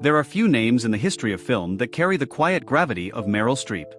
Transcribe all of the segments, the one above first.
There are few names in the history of film that carry the quiet gravity of Meryl Streep.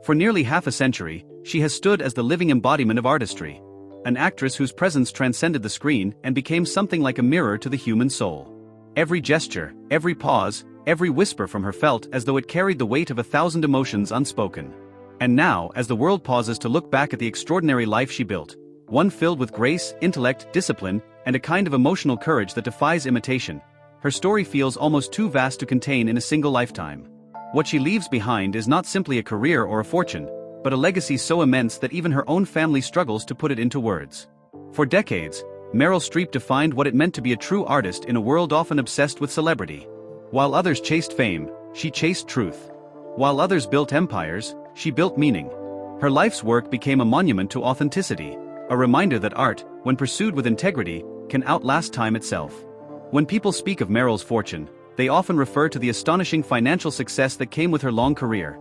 For nearly half a century, she has stood as the living embodiment of artistry. An actress whose presence transcended the screen and became something like a mirror to the human soul. Every gesture, every pause, every whisper from her felt as though it carried the weight of 1,000 emotions unspoken. And now, as the world pauses to look back at the extraordinary life she built, one filled with grace, intellect, discipline, and a kind of emotional courage that defies imitation, her story feels almost too vast to contain in a single lifetime. What she leaves behind is not simply a career or a fortune, but a legacy so immense that even her own family struggles to put it into words. For decades, Meryl Streep defined what it meant to be a true artist in a world often obsessed with celebrity. While others chased fame, she chased truth. While others built empires, she built meaning. Her life's work became a monument to authenticity, a reminder that art, when pursued with integrity, can outlast time itself. When people speak of Meryl's fortune, they often refer to the astonishing financial success that came with her long career.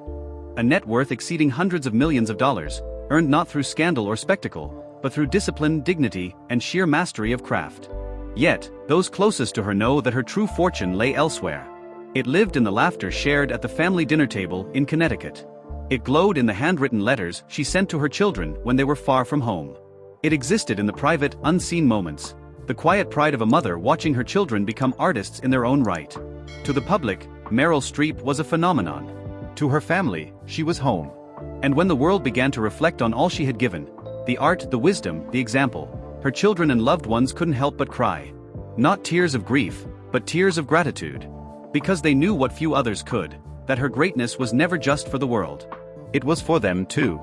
A net worth exceeding hundreds of millions of dollars, earned not through scandal or spectacle, but through discipline, dignity, and sheer mastery of craft. Yet, those closest to her know that her true fortune lay elsewhere. It lived in the laughter shared at the family dinner table in Connecticut. It glowed in the handwritten letters she sent to her children when they were far from home. It existed in the private, unseen moments, the quiet pride of a mother watching her children become artists in their own right. To the public, Meryl Streep was a phenomenon. To her family, she was home. And when the world began to reflect on all she had given, the art, the wisdom, the example, her children and loved ones couldn't help but cry. Not tears of grief, but tears of gratitude. Because they knew what few others could, that her greatness was never just for the world. It was for them too.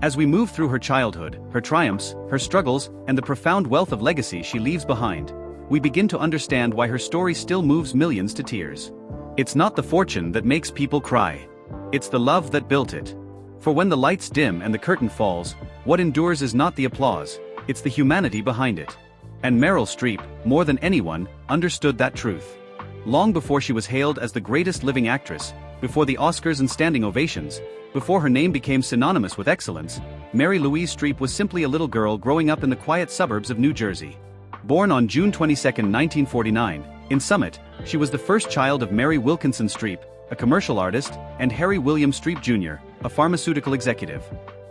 As we move through her childhood, her triumphs, her struggles, and the profound wealth of legacy she leaves behind, we begin to understand why her story still moves millions to tears. It's not the fortune that makes people cry. It's the love that built it. For when the lights dim and the curtain falls, what endures is not the applause, it's the humanity behind it. And Meryl Streep, more than anyone, understood that truth. Long before she was hailed as the greatest living actress, before the Oscars and standing ovations, before her name became synonymous with excellence, Mary Louise Streep was simply a little girl growing up in the quiet suburbs of New Jersey. Born on June 22, 1949, in Summit, she was the first child of Mary Wilkinson Streep, a commercial artist, and Harry William Streep Jr., a pharmaceutical executive.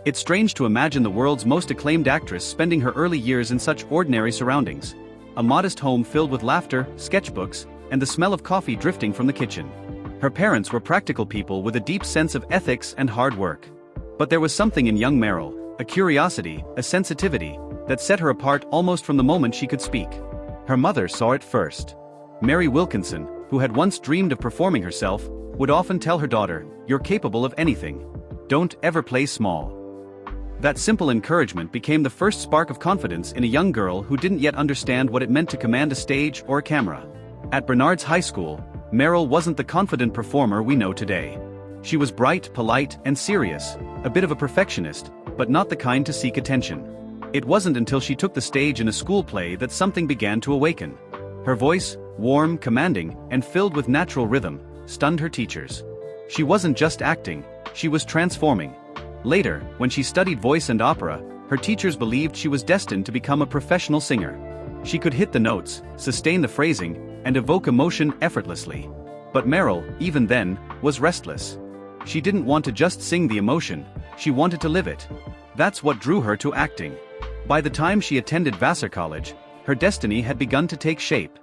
It's strange to imagine the world's most acclaimed actress spending her early years in such ordinary surroundings. A modest home filled with laughter, sketchbooks, and the smell of coffee drifting from the kitchen. Her parents were practical people with a deep sense of ethics and hard work. But there was something in young Meryl, a curiosity, a sensitivity, that set her apart almost from the moment she could speak. Her mother saw it first. Mary Wilkinson, who had once dreamed of performing herself, would often tell her daughter, "You're capable of anything. Don't ever play small." That simple encouragement became the first spark of confidence in a young girl who didn't yet understand what it meant to command a stage or a camera. At Bernard's High School, Meryl wasn't the confident performer we know today. She was bright, polite, and serious, a bit of a perfectionist, but not the kind to seek attention. It wasn't until she took the stage in a school play that something began to awaken. Her voice, warm, commanding, and filled with natural rhythm, stunned her teachers. She wasn't just acting, she was transforming. Later, when she studied voice and opera, her teachers believed she was destined to become a professional singer. She could hit the notes, sustain the phrasing, and evoke emotion effortlessly. But Meryl, even then, was restless. She didn't want to just sing the emotion, she wanted to live it. That's what drew her to acting. By the time she attended Vassar College, her destiny had begun to take shape.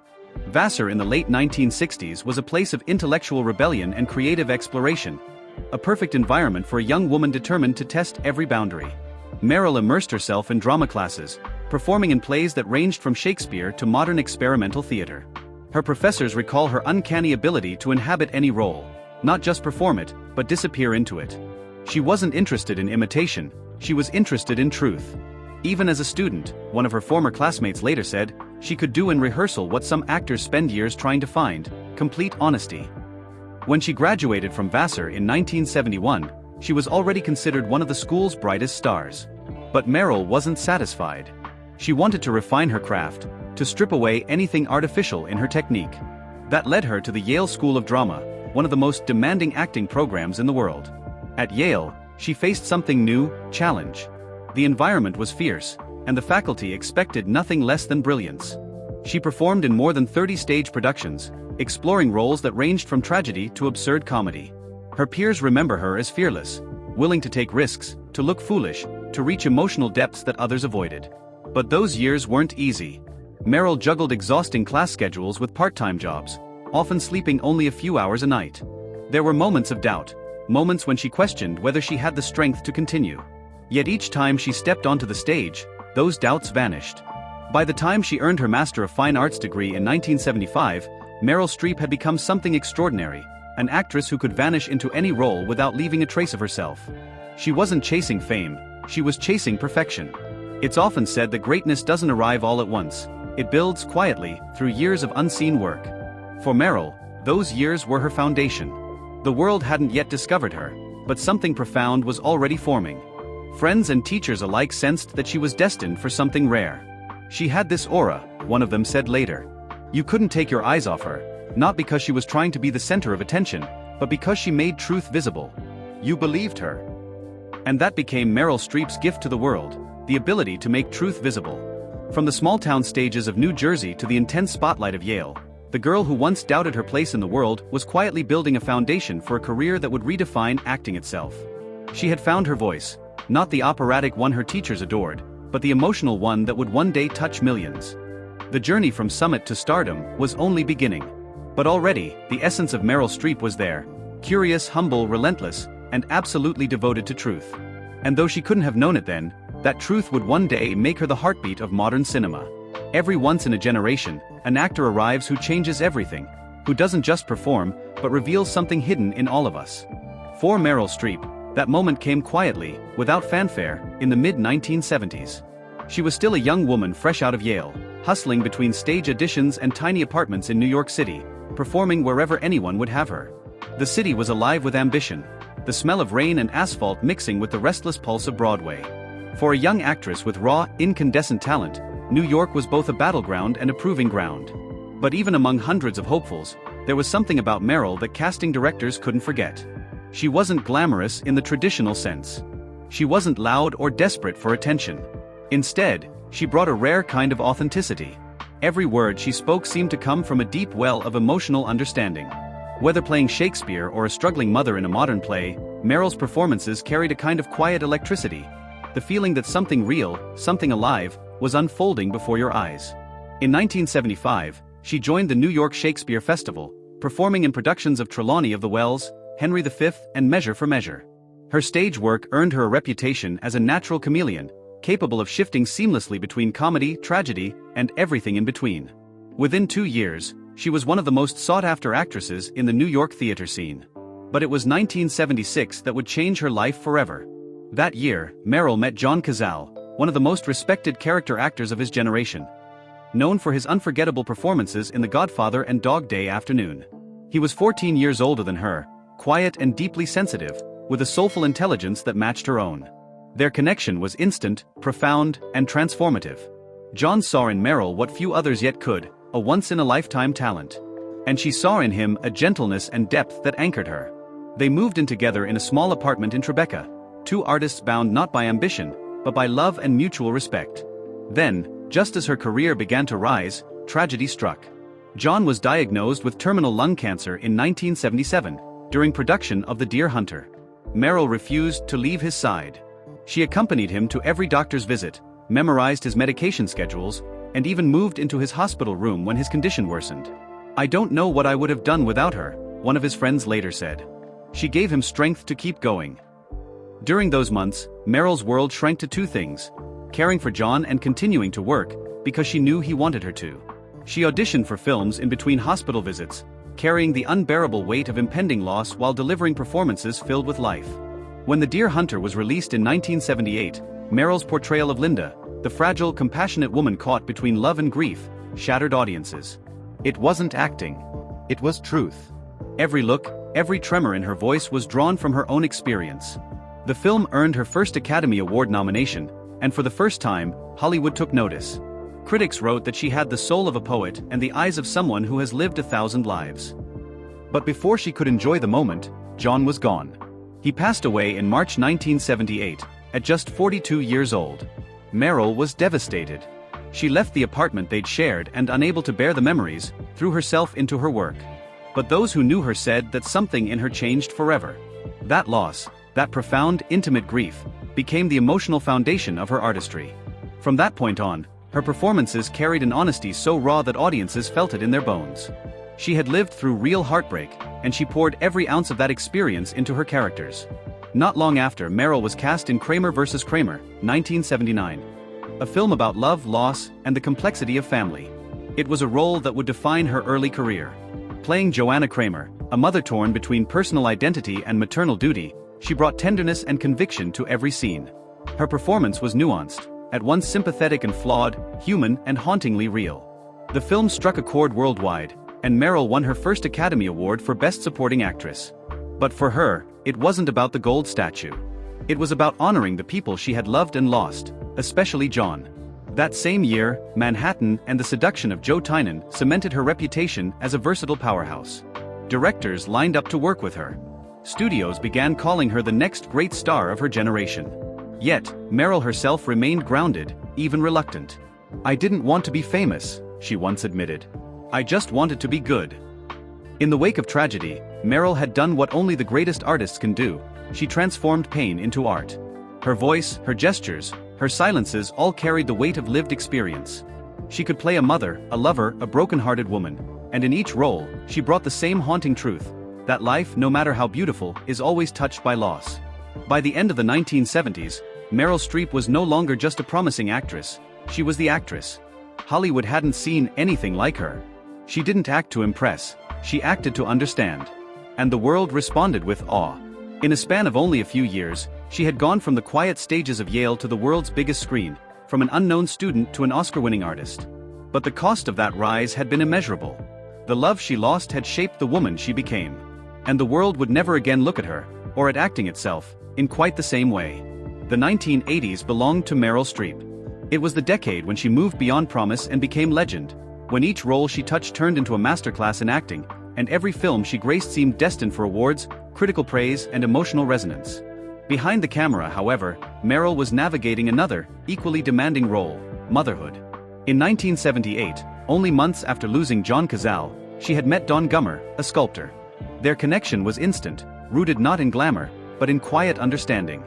Vassar in the late 1960s was a place of intellectual rebellion and creative exploration. A perfect environment for a young woman determined to test every boundary. Meryl immersed herself in drama classes, performing in plays that ranged from Shakespeare to modern experimental theater. Her professors recall her uncanny ability to inhabit any role, not just perform it, but disappear into it. She wasn't interested in imitation, she was interested in truth. Even as a student, one of her former classmates later said, she could do in rehearsal what some actors spend years trying to find: complete honesty. When she graduated from Vassar in 1971, she was already considered one of the school's brightest stars. But Meryl wasn't satisfied. She wanted to refine her craft, to strip away anything artificial in her technique. That led her to the Yale School of Drama, one of the most demanding acting programs in the world. At Yale, she faced something new: challenge. The environment was fierce, and the faculty expected nothing less than brilliance. She performed in more than 30 stage productions, exploring roles that ranged from tragedy to absurd comedy. Her peers remember her as fearless, willing to take risks, to look foolish, to reach emotional depths that others avoided. But those years weren't easy. Meryl juggled exhausting class schedules with part-time jobs, often sleeping only a few hours a night. There were moments of doubt, moments when she questioned whether she had the strength to continue. Yet each time she stepped onto the stage, those doubts vanished. By the time she earned her Master of Fine Arts degree in 1975, Meryl Streep had become something extraordinary, an actress who could vanish into any role without leaving a trace of herself. She wasn't chasing fame, she was chasing perfection. It's often said that greatness doesn't arrive all at once. It builds quietly, through years of unseen work. For Meryl, those years were her foundation. The world hadn't yet discovered her, but something profound was already forming. Friends and teachers alike sensed that she was destined for something rare. She had this aura, one of them said later. You couldn't take your eyes off her, not because she was trying to be the center of attention, but because she made truth visible. You believed her. And that became Meryl Streep's gift to the world, the ability to make truth visible. From the small-town stages of New Jersey to the intense spotlight of Yale, the girl who once doubted her place in the world was quietly building a foundation for a career that would redefine acting itself. She had found her voice, not the operatic one her teachers adored, but the emotional one that would one day touch millions. The journey from summit to stardom was only beginning. But already, the essence of Meryl Streep was there, curious, humble, relentless, and absolutely devoted to truth. And though she couldn't have known it then, that truth would one day make her the heartbeat of modern cinema. Every once in a generation, an actor arrives who changes everything, who doesn't just perform, but reveals something hidden in all of us. For Meryl Streep, that moment came quietly, without fanfare, in the mid-1970s. She was still a young woman fresh out of Yale, hustling between stage auditions and tiny apartments in New York City, performing wherever anyone would have her. The city was alive with ambition, the smell of rain and asphalt mixing with the restless pulse of Broadway. For a young actress with raw, incandescent talent, New York was both a battleground and a proving ground. But even among hundreds of hopefuls, there was something about Meryl that casting directors couldn't forget. She wasn't glamorous in the traditional sense. She wasn't loud or desperate for attention. Instead, she brought a rare kind of authenticity. Every word she spoke seemed to come from a deep well of emotional understanding. Whether playing Shakespeare or a struggling mother in a modern play, Meryl's performances carried a kind of quiet electricity. The feeling that something real, something alive, was unfolding before your eyes. In 1975, she joined the New York Shakespeare Festival, performing in productions of Trelawney of the Wells, Henry V, and Measure for Measure. Her stage work earned her a reputation as a natural chameleon, capable of shifting seamlessly between comedy, tragedy, and everything in between. Within 2 years, she was one of the most sought-after actresses in the New York theater scene. But it was 1976 that would change her life forever. That year, Meryl met John Cazale, one of the most respected character actors of his generation. Known for his unforgettable performances in The Godfather and Dog Day Afternoon. He was 14 years older than her, quiet and deeply sensitive, with a soulful intelligence that matched her own. Their connection was instant, profound, and transformative. John saw in Meryl what few others yet could, a once-in-a-lifetime talent. And she saw in him a gentleness and depth that anchored her. They moved in together in a small apartment in Tribeca, two artists bound not by ambition, but by love and mutual respect. Then, just as her career began to rise, tragedy struck. John was diagnosed with terminal lung cancer in 1977, during production of The Deer Hunter. Meryl refused to leave his side. She accompanied him to every doctor's visit, memorized his medication schedules, and even moved into his hospital room when his condition worsened. "I don't know what I would have done without her," one of his friends later said. She gave him strength to keep going. During those months, Meryl's world shrank to two things: caring for John and continuing to work, because she knew he wanted her to. She auditioned for films in between hospital visits, carrying the unbearable weight of impending loss while delivering performances filled with life. When The Deer Hunter was released in 1978, Meryl's portrayal of Linda, the fragile, compassionate woman caught between love and grief, shattered audiences. It wasn't acting. It was truth. Every look, every tremor in her voice was drawn from her own experience. The film earned her first Academy Award nomination, and for the first time, Hollywood took notice. Critics wrote that she had the soul of a poet and the eyes of someone who has lived 1,000 lives. But before she could enjoy the moment, John was gone. He passed away in March 1978, at just 42 years old. Meryl was devastated. She left the apartment they'd shared and, unable to bear the memories, threw herself into her work. But those who knew her said that something in her changed forever. That loss, that profound, intimate grief, became the emotional foundation of her artistry. From that point on, her performances carried an honesty so raw that audiences felt it in their bones. She had lived through real heartbreak, and she poured every ounce of that experience into her characters. Not long after, Meryl was cast in Kramer vs. Kramer, 1979. A film about love, loss, and the complexity of family. It was a role that would define her early career. Playing Joanna Kramer, a mother torn between personal identity and maternal duty, she brought tenderness and conviction to every scene. Her performance was nuanced, at once sympathetic and flawed, human and hauntingly real. The film struck a chord worldwide, and Meryl won her first Academy Award for Best Supporting Actress. But for her, it wasn't about the gold statue. It was about honoring the people she had loved and lost, especially John. That same year, Manhattan and the seduction of Joe Tynan cemented her reputation as a versatile powerhouse. Directors lined up to work with her. Studios began calling her the next great star of her generation. Yet, Meryl herself remained grounded, even reluctant. "I didn't want to be famous," she once admitted. "I just wanted to be good." In the wake of tragedy, Meryl had done what only the greatest artists can do. She transformed pain into art. Her voice, her gestures, her silences all carried the weight of lived experience. She could play a mother, a lover, a broken-hearted woman, and in each role, she brought the same haunting truth: that life, no matter how beautiful, is always touched by loss. By the end of the 1970s, Meryl Streep was no longer just a promising actress, she was the actress. Hollywood hadn't seen anything like her. She didn't act to impress, she acted to understand. And the world responded with awe. In a span of only a few years, she had gone from the quiet stages of Yale to the world's biggest screen, from an unknown student to an Oscar-winning artist. But the cost of that rise had been immeasurable. The love she lost had shaped the woman she became. And the world would never again look at her, or at acting itself, in quite the same way. The 1980s belonged to Meryl Streep. It was the decade when she moved beyond promise and became legend, when each role she touched turned into a masterclass in acting, and every film she graced seemed destined for awards, critical praise, and emotional resonance. Behind the camera, however, Meryl was navigating another, equally demanding role: motherhood. In 1978, only months after losing John Cazale, she had met Don Gummer, a sculptor. Their connection was instant, rooted not in glamour, but in quiet understanding.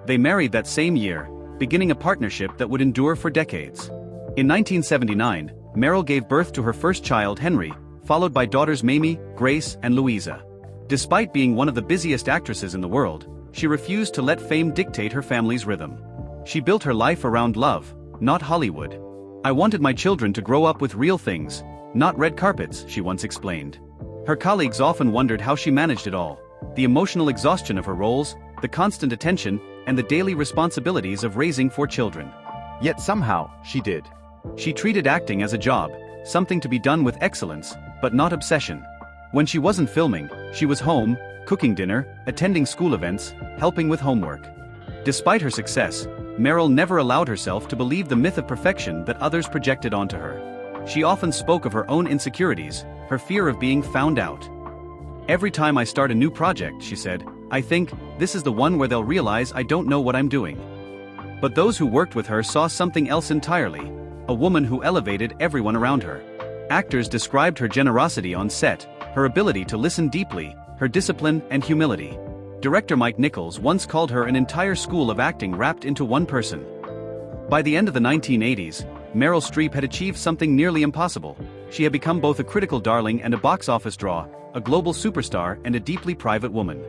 They married that same year, beginning a partnership that would endure for decades. In 1979, Meryl gave birth to her first child, Henry, followed by daughters Mamie, Grace, and Louisa. Despite being one of the busiest actresses in the world, she refused to let fame dictate her family's rhythm. She built her life around love, not Hollywood. "I wanted my children to grow up with real things, not red carpets," she once explained. Her colleagues often wondered how she managed it all: the emotional exhaustion of her roles, the constant attention, and the daily responsibilities of raising 4 children. Yet somehow, she did. She treated acting as a job, something to be done with excellence, but not obsession. When she wasn't filming, she was home, cooking dinner, attending school events, helping with homework. Despite her success, Meryl never allowed herself to believe the myth of perfection that others projected onto her. She often spoke of her own insecurities, her fear of being found out. "Every time I start a new project," she said, "I think, this is the one where they'll realize I don't know what I'm doing." But those who worked with her saw something else entirely: a woman who elevated everyone around her. Actors described her generosity on set, her ability to listen deeply, her discipline and humility. Director Mike Nichols once called her an entire school of acting wrapped into one person. By the end of the 1980s, Meryl Streep had achieved something nearly impossible. She had become both a critical darling and a box office draw, a global superstar and a deeply private woman.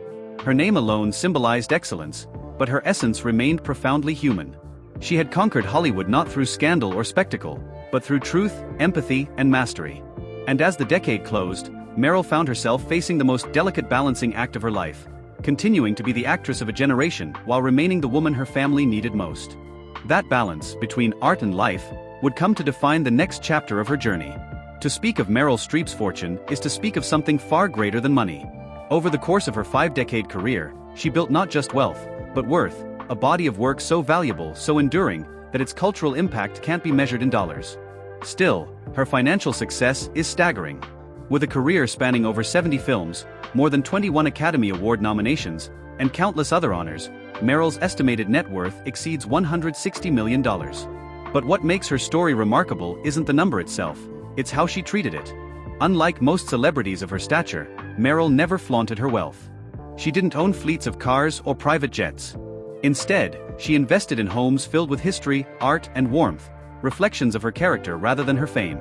Her name alone symbolized excellence, but her essence remained profoundly human. She had conquered Hollywood not through scandal or spectacle, but through truth, empathy, and mastery. And as the decade closed, Meryl found herself facing the most delicate balancing act of her life: continuing to be the actress of a generation while remaining the woman her family needed most. That balance between art and life would come to define the next chapter of her journey. To speak of Meryl Streep's fortune is to speak of something far greater than money. Over the course of her 5-decade career, she built not just wealth, but worth, a body of work so valuable, so enduring, that its cultural impact can't be measured in dollars. Still, her financial success is staggering. With a career spanning over 70 films, more than 21 Academy Award nominations, and countless other honors, Meryl's estimated net worth exceeds $160 million. But what makes her story remarkable isn't the number itself, it's how she treated it. Unlike most celebrities of her stature, Meryl never flaunted her wealth. She didn't own fleets of cars or private jets. Instead, she invested in homes filled with history, art, and warmth, reflections of her character rather than her fame.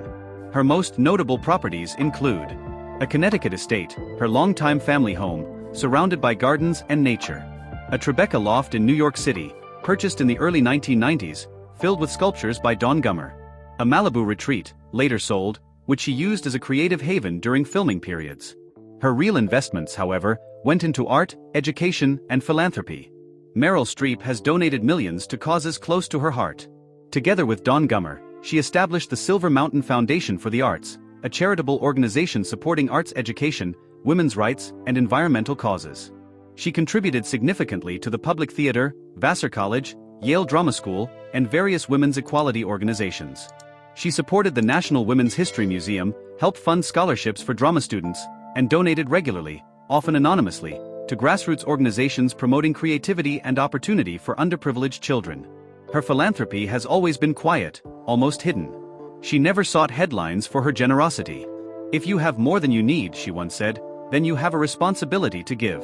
Her most notable properties include a Connecticut estate, her longtime family home, surrounded by gardens and nature. A Tribeca loft in New York City, purchased in the early 1990s, filled with sculptures by Don Gummer. A Malibu retreat, later sold, which she used as a creative haven during filming periods. Her real investments, however, went into art, education, and philanthropy. Meryl Streep has donated millions to causes close to her heart. Together with Don Gummer, she established the Silver Mountain Foundation for the Arts, a charitable organization supporting arts education, women's rights, and environmental causes. She contributed significantly to the Public Theater, Vassar College, Yale Drama School, and various women's equality organizations. She supported the National Women's History Museum, helped fund scholarships for drama students, and donated regularly, often anonymously, to grassroots organizations promoting creativity and opportunity for underprivileged children. Her philanthropy has always been quiet, almost hidden. She never sought headlines for her generosity. "If you have more than you need," she once said, "then you have a responsibility to give."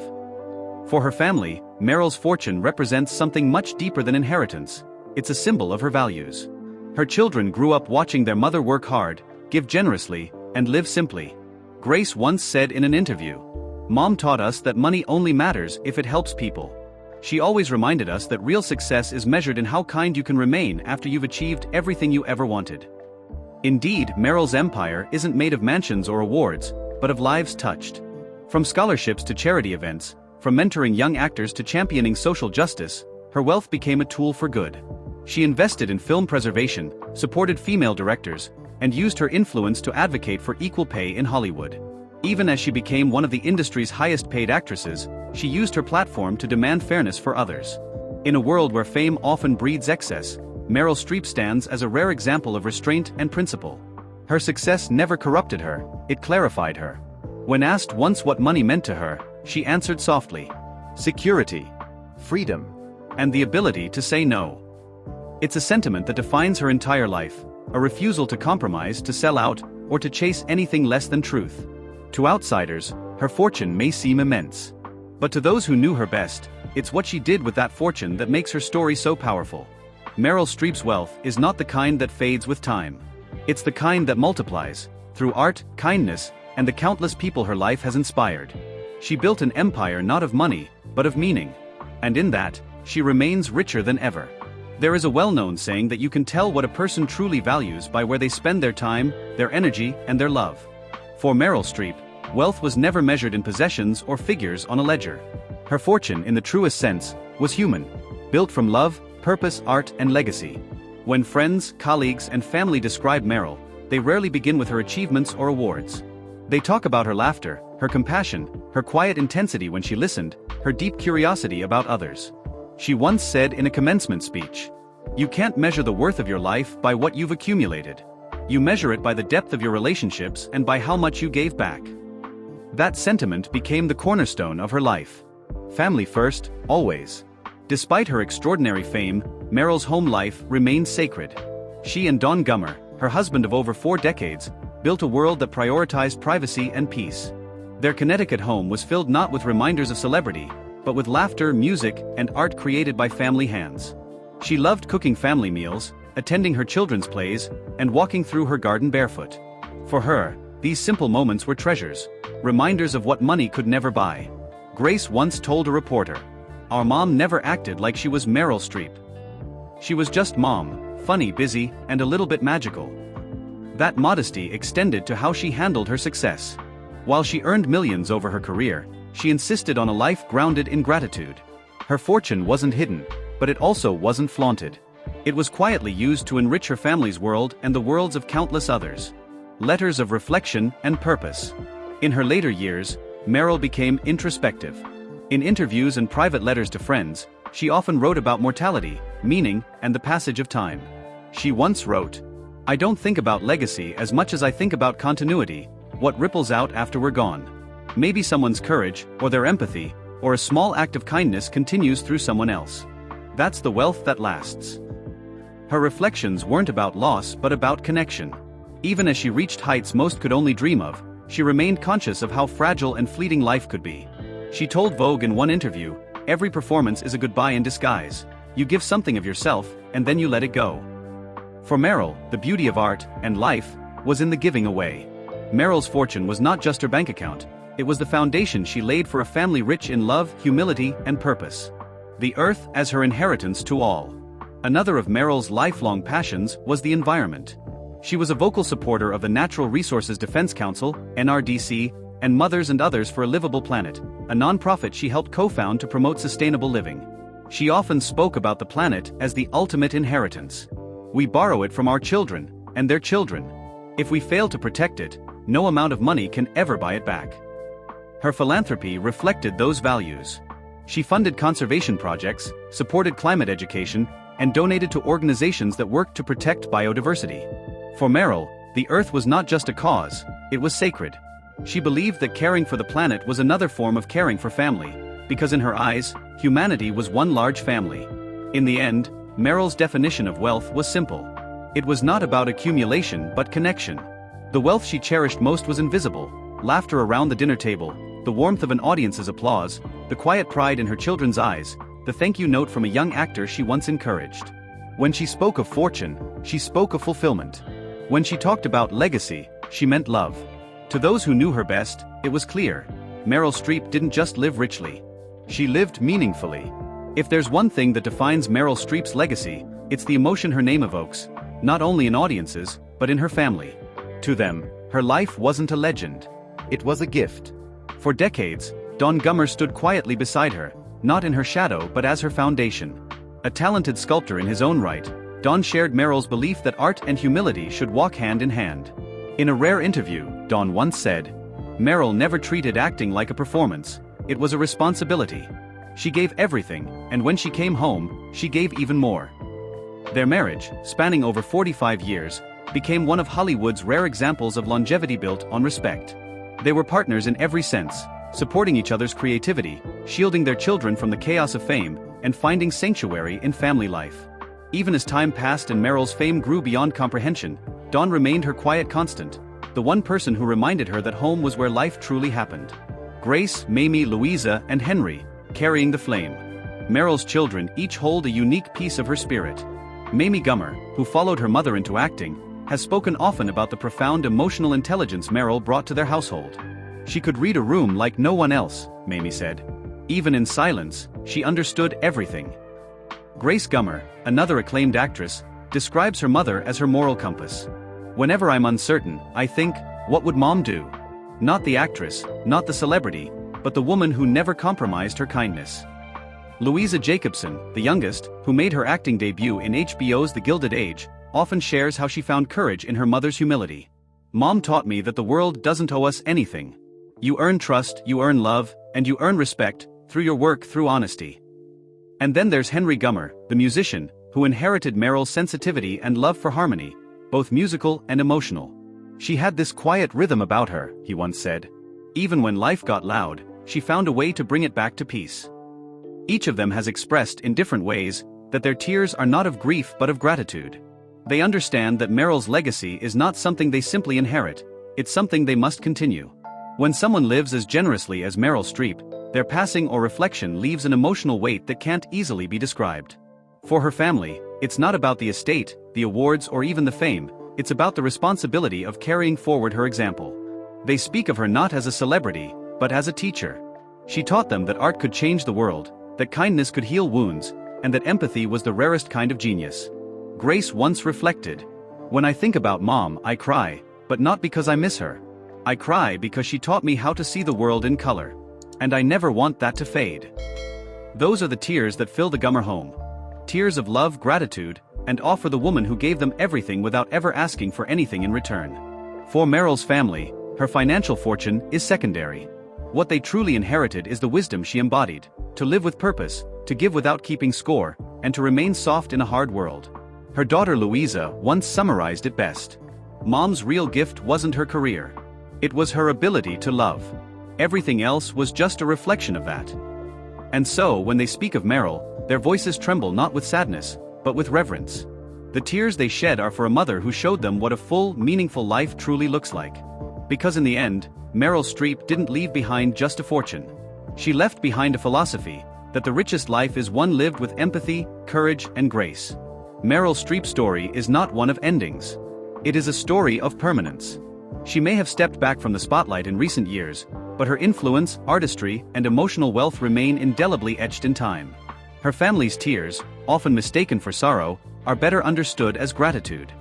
For her family, Meryl's fortune represents something much deeper than inheritance. It's a symbol of her values. Her children grew up watching their mother work hard, give generously, and live simply. Grace once said in an interview, "Mom taught us that money only matters if it helps people." She always reminded us that real success is measured in how kind you can remain after you've achieved everything you ever wanted. Indeed, Meryl's empire isn't made of mansions or awards, but of lives touched. From scholarships to charity events, from mentoring young actors to championing social justice, her wealth became a tool for good. She invested in film preservation, supported female directors, and used her influence to advocate for equal pay in Hollywood. Even as she became one of the industry's highest-paid actresses, she used her platform to demand fairness for others. In a world where fame often breeds excess, Meryl Streep stands as a rare example of restraint and principle. Her success never corrupted her, it clarified her. When asked once what money meant to her, she answered softly, "Security, freedom, and the ability to say no." It's a sentiment that defines her entire life, a refusal to compromise, to sell out, or to chase anything less than truth. To outsiders, her fortune may seem immense. But to those who knew her best, it's what she did with that fortune that makes her story so powerful. Meryl Streep's wealth is not the kind that fades with time. It's the kind that multiplies, through art, kindness, and the countless people her life has inspired. She built an empire not of money, but of meaning. And in that, she remains richer than ever. There is a well-known saying that you can tell what a person truly values by where they spend their time, their energy, and their love. For Meryl Streep, wealth was never measured in possessions or figures on a ledger. Her fortune, in the truest sense, was human, built from love, purpose, art, and legacy. When friends, colleagues, and family describe Meryl, they rarely begin with her achievements or awards. They talk about her laughter, her compassion, her quiet intensity when she listened, her deep curiosity about others. She once said in a commencement speech, "You can't measure the worth of your life by what you've accumulated. You measure it by the depth of your relationships and by how much you gave back." That sentiment became the cornerstone of her life. Family first, always. Despite her extraordinary fame, Meryl's home life remained sacred. She and Don Gummer, her husband of over 4 decades, built a world that prioritized privacy and peace. Their Connecticut home was filled not with reminders of celebrity, but with laughter, music, and art created by family hands. She loved cooking family meals, attending her children's plays, and walking through her garden barefoot. For her, these simple moments were treasures, reminders of what money could never buy. Grace once told a reporter, "Our mom never acted like she was Meryl Streep. She was just mom, funny, busy, and a little bit magical." That modesty extended to how she handled her success. While she earned millions over her career, she insisted on a life grounded in gratitude. Her fortune wasn't hidden, but it also wasn't flaunted. It was quietly used to enrich her family's world and the worlds of countless others. Letters of reflection and purpose. In her later years, Meryl became introspective. In interviews and private letters to friends, she often wrote about mortality, meaning, and the passage of time. She once wrote, "I don't think about legacy as much as I think about continuity, what ripples out after we're gone. Maybe someone's courage, or their empathy, or a small act of kindness continues through someone else. That's the wealth that lasts." Her reflections weren't about loss but about connection. Even as she reached heights most could only dream of, she remained conscious of how fragile and fleeting life could be. She told Vogue in one interview, "Every performance is a goodbye in disguise. You give something of yourself, and then you let it go." For Meryl, the beauty of art, and life, was in the giving away. Meryl's fortune was not just her bank account, it was the foundation she laid for a family rich in love, humility, and purpose. The earth as her inheritance to all. Another of Meryl's lifelong passions was the environment. She was a vocal supporter of the Natural Resources Defense Council, NRDC, and Mothers and Others for a Livable Planet, a nonprofit she helped co-found to promote sustainable living. She often spoke about the planet as the ultimate inheritance. We borrow it from our children, and their children. If we fail to protect it, no amount of money can ever buy it back. Her philanthropy reflected those values. She funded conservation projects, supported climate education, and donated to organizations that worked to protect biodiversity. For Meryl, the earth was not just a cause, it was sacred. She believed that caring for the planet was another form of caring for family, because in her eyes, humanity was one large family. In the end, Meryl's definition of wealth was simple. It was not about accumulation but connection. The wealth she cherished most was invisible: laughter around the dinner table, the warmth of an audience's applause, the quiet pride in her children's eyes, the thank you note from a young actor she once encouraged. When she spoke of fortune, she spoke of fulfillment. When she talked about legacy, she meant love. To those who knew her best, it was clear: Meryl Streep didn't just live richly. She lived meaningfully. If there's one thing that defines Meryl Streep's legacy, it's the emotion her name evokes, not only in audiences, but in her family. To them, her life wasn't a legend. It was a gift. For decades, Don Gummer stood quietly beside her, not in her shadow but as her foundation. A talented sculptor in his own right, Don shared Meryl's belief that art and humility should walk hand in hand. In a rare interview, Don once said, "Meryl never treated acting like a performance, it was a responsibility. She gave everything, and when she came home, she gave even more." Their marriage, spanning over 45 years, became one of Hollywood's rare examples of longevity built on respect. They were partners in every sense, supporting each other's creativity, shielding their children from the chaos of fame, and finding sanctuary in family life. Even as time passed and Meryl's fame grew beyond comprehension, Dawn remained her quiet constant, the one person who reminded her that home was where life truly happened. Grace, Mamie, Louisa, and Henry, carrying the flame. Meryl's children each hold a unique piece of her spirit. Mamie Gummer, who followed her mother into acting, has spoken often about the profound emotional intelligence Meryl brought to their household. She could read a room like no one else, Mamie said. Even in silence, she understood everything. Grace Gummer, another acclaimed actress, describes her mother as her moral compass. "Whenever I'm uncertain, I think, what would Mom do?" Not the actress, not the celebrity, but the woman who never compromised her kindness. Louisa Jacobson, the youngest, who made her acting debut in HBO's The Gilded Age, often shares how she found courage in her mother's humility. "Mom taught me that the world doesn't owe us anything. You earn trust, you earn love, and you earn respect, through your work, through honesty." And then there's Henry Gummer, the musician, who inherited Meryl's sensitivity and love for harmony, both musical and emotional. "She had this quiet rhythm about her," he once said. "Even when life got loud, she found a way to bring it back to peace." Each of them has expressed in different ways that their tears are not of grief but of gratitude. They understand that Meryl's legacy is not something they simply inherit, it's something they must continue. When someone lives as generously as Meryl Streep, their passing or reflection leaves an emotional weight that can't easily be described. For her family, it's not about the estate, the awards, or even the fame, it's about the responsibility of carrying forward her example. They speak of her not as a celebrity, but as a teacher. She taught them that art could change the world, that kindness could heal wounds, and that empathy was the rarest kind of genius. Grace once reflected, "When I think about Mom, I cry, but not because I miss her. I cry because she taught me how to see the world in color. And I never want that to fade." Those are the tears that fill the Gummer home. Tears of love, gratitude, and awe for the woman who gave them everything without ever asking for anything in return. For Meryl's family, her financial fortune is secondary. What they truly inherited is the wisdom she embodied: to live with purpose, to give without keeping score, and to remain soft in a hard world. Her daughter Louisa once summarized it best: "Mom's real gift wasn't her career. It was her ability to love. Everything else was just a reflection of that." And so, when they speak of Meryl, their voices tremble not with sadness, but with reverence. The tears they shed are for a mother who showed them what a full, meaningful life truly looks like. Because in the end, Meryl Streep didn't leave behind just a fortune. She left behind a philosophy that the richest life is one lived with empathy, courage, and grace. Meryl Streep's story is not one of endings. It is a story of permanence. She may have stepped back from the spotlight in recent years, but her influence, artistry, and emotional wealth remain indelibly etched in time. Her family's tears, often mistaken for sorrow, are better understood as gratitude.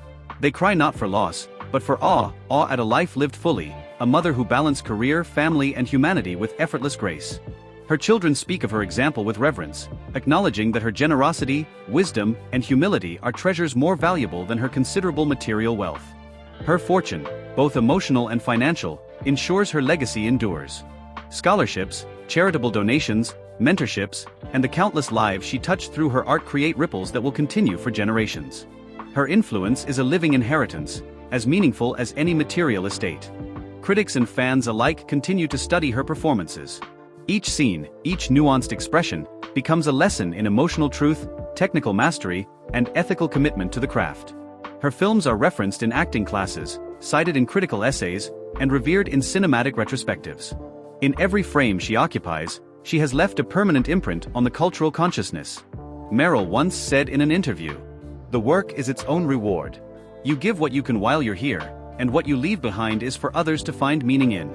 They cry not for loss, but for awe at a life lived fully, a mother who balanced career, family, and humanity with effortless grace. Her children speak of her example with reverence, acknowledging that her generosity, wisdom, and humility are treasures more valuable than her considerable material wealth. Her fortune, both emotional and financial, ensures her legacy endures. Scholarships, charitable donations, mentorships, and the countless lives she touched through her art create ripples that will continue for generations. Her influence is a living inheritance, as meaningful as any material estate. Critics and fans alike continue to study her performances. Each scene, each nuanced expression, becomes a lesson in emotional truth, technical mastery, and ethical commitment to the craft. Her films are referenced in acting classes, cited in critical essays, and revered in cinematic retrospectives. In every frame she occupies, she has left a permanent imprint on the cultural consciousness. Meryl once said in an interview, "The work is its own reward. You give what you can while you're here, and what you leave behind is for others to find meaning in."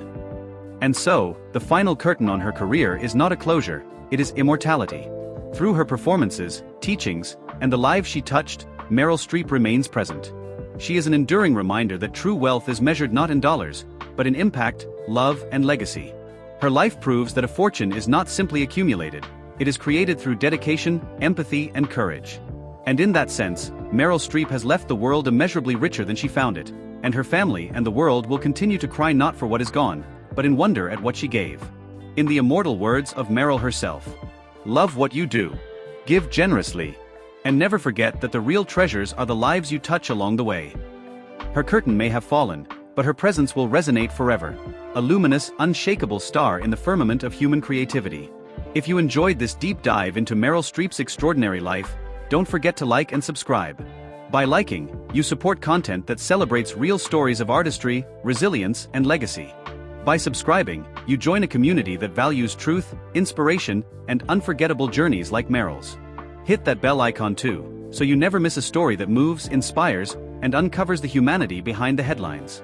And so, the final curtain on her career is not a closure, it is immortality. Through her performances, teachings, and the lives she touched, Meryl Streep remains present. She is an enduring reminder that true wealth is measured not in dollars, but in impact, love, and legacy. Her life proves that a fortune is not simply accumulated, it is created through dedication, empathy, and courage. And in that sense, Meryl Streep has left the world immeasurably richer than she found it, and her family and the world will continue to cry not for what is gone, but in wonder at what she gave. In the immortal words of Meryl herself, "Love what you do. Give generously. And never forget that the real treasures are the lives you touch along the way." Her curtain may have fallen, but her presence will resonate forever, a luminous, unshakable star in the firmament of human creativity. If you enjoyed this deep dive into Meryl Streep's extraordinary life, don't forget to like and subscribe. By liking, you support content that celebrates real stories of artistry, resilience, and legacy. By subscribing, you join a community that values truth, inspiration, and unforgettable journeys like Meryl's. Hit that bell icon too, so you never miss a story that moves, inspires, and uncovers the humanity behind the headlines.